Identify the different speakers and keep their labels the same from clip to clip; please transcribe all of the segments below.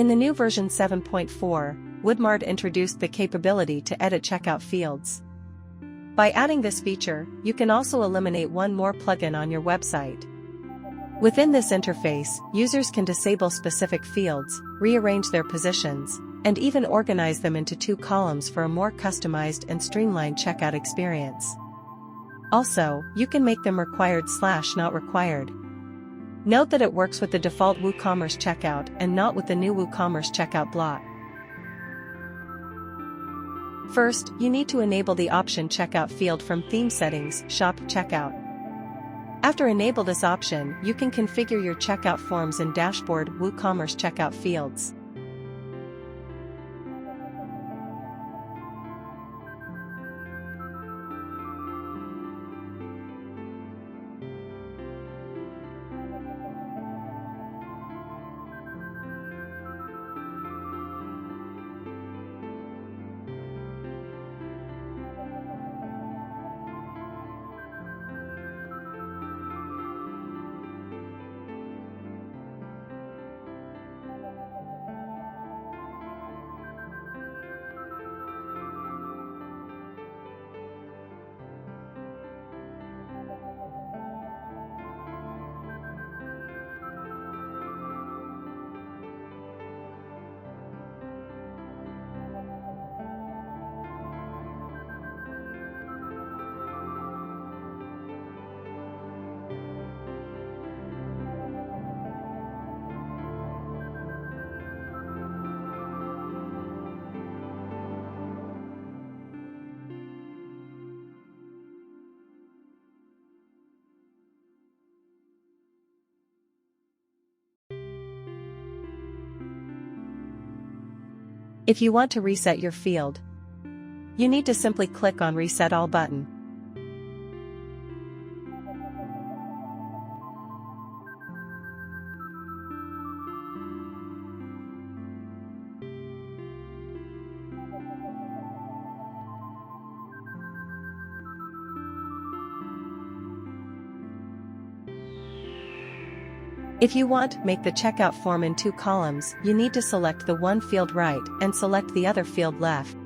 Speaker 1: In the new version 7.4, WoodMart introduced the capability to edit checkout fields. By adding this feature, you can also eliminate one more plugin on your website. Within this interface, users can disable specific fields, rearrange their positions, and even organize them into 2 columns for a more customized and streamlined checkout experience. Also, you can make them required/not required. Note that it works with the default WooCommerce checkout and not with the new WooCommerce checkout block. First, you need to enable the option Checkout field from Theme Settings, Shop Checkout. After enable this option, you can configure your checkout forms in Dashboard WooCommerce checkout fields. If you want to reset your field, you need to simply click on Reset All button. If you want to make the checkout form in 2 columns, you need to select the one field right and select the other field left.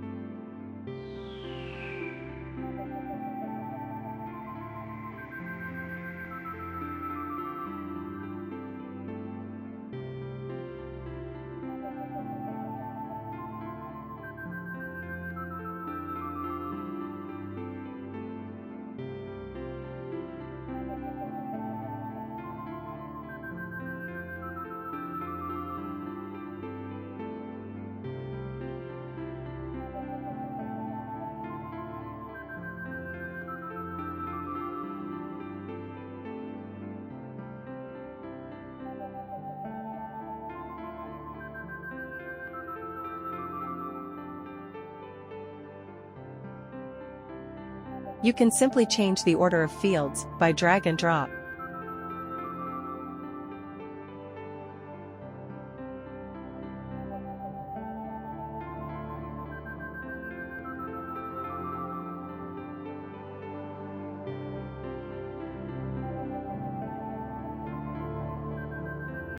Speaker 1: You can simply change the order of fields by drag and drop.